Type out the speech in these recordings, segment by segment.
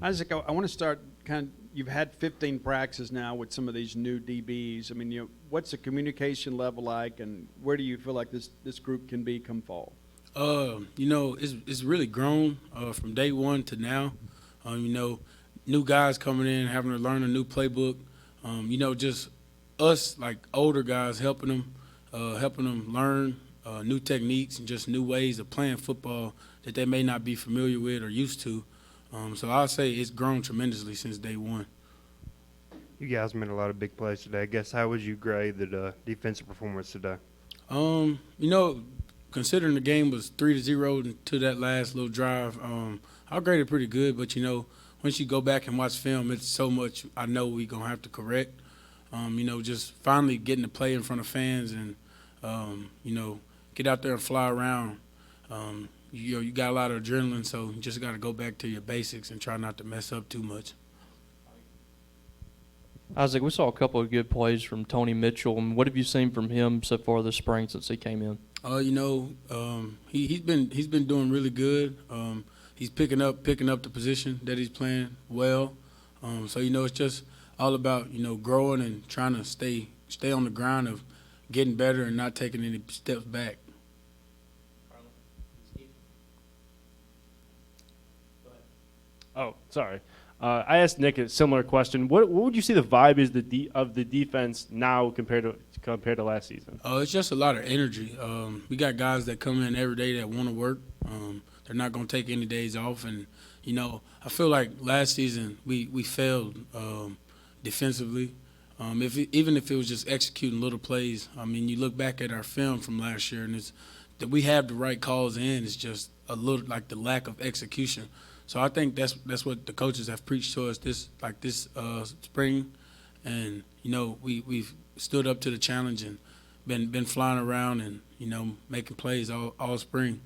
Isaac, I want to start you've had 15 practices now with some of these new DBs. I mean, what's the communication level like, and where do you feel like this group can be come fall? It's really grown from day one to now. New guys coming in, having to learn a new playbook. Just us like older guys helping them learn new techniques and just new ways of playing football that they may not be familiar with or used to. So I'll say it's grown tremendously since day one. You guys made a lot of big plays today. I guess how would you grade the defensive performance today? Um, you know, Considering the game was 3-0 to that last little drive, I'll grade it pretty good. But once you go back and watch film, it's so much I know we gonna have to correct. Just finally getting to play in front of fans and get out there and fly around. You got a lot of adrenaline, so you just got to go back to your basics and try not to mess up too much. Isaac, we saw a couple of good plays from Tony Mitchell. And what have you seen from him so far this spring since he came in? He's been doing really good. He's picking up the position that he's playing well. It's just all about growing and trying to stay on the grind of getting better and not taking any steps back. Oh, sorry. I asked Nick a similar question. What would you say the vibe is of the defense now compared to last season? It's just a lot of energy. We got guys that come in every day that want to work. They're not going to take any days off. And, I feel like last season we failed defensively. Even if it was just executing little plays. I mean, you look back at our film from last year, and it's that we have the right calls in. It's just a little like the lack of execution. So I think that's what the coaches have preached to us this spring, and we've stood up to the challenge and been flying around and making plays all spring.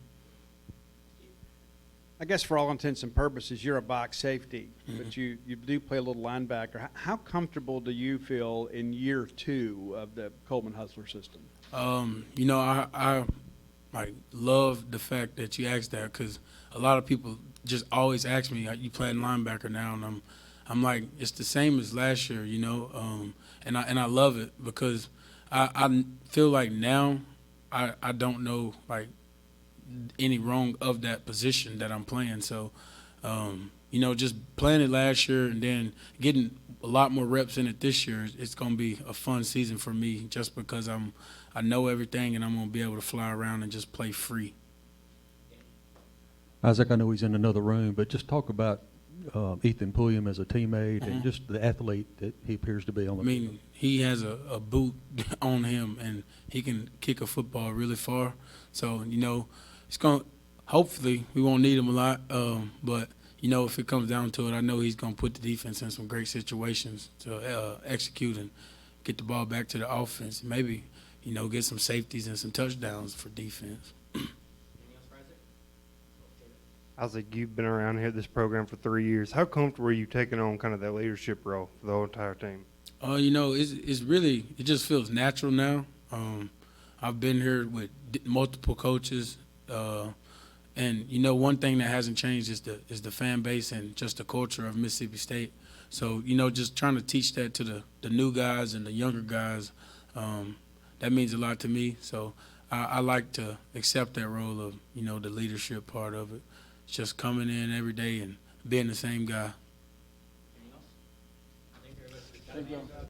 I guess for all intents and purposes, you're a box safety, Mm-hmm. but you do play a little linebacker. How comfortable do you feel in year 2 of the Coleman Hustler system? I love the fact that you asked that because a lot of people just always ask me, "You playing linebacker now?" And I'm like, it's the same as last year, and I love it because I feel like now I don't know like any wrong of that position that I'm playing. So, just playing it last year and then getting a lot more reps in it this year, it's going to be a fun season for me just because I know everything and I'm going to be able to fly around and just play free. Isaac, I know he's in another room, but just talk about Ethan Pulliam as a teammate Mm-hmm. and just the athlete that he appears to be on the field. He has a boot on him, and he can kick a football really far. So, it's going to – hopefully we won't need him a lot. But, if it comes down to it, I know he's going to put the defense in some great situations to execute and get the ball back to the offense. Maybe, get some safeties and some touchdowns for defense. Isaac, you've been around here this program for 3 years. How comfortable are you taking on kind of that leadership role for the whole entire team? It's really – it just feels natural now. I've been here with multiple coaches, and one thing that hasn't changed is the fan base and just the culture of Mississippi State. So just trying to teach that to the new guys and the younger guys, that means a lot to me. So I like to accept that role of the leadership part of it. It's just coming in every day and being the same guy.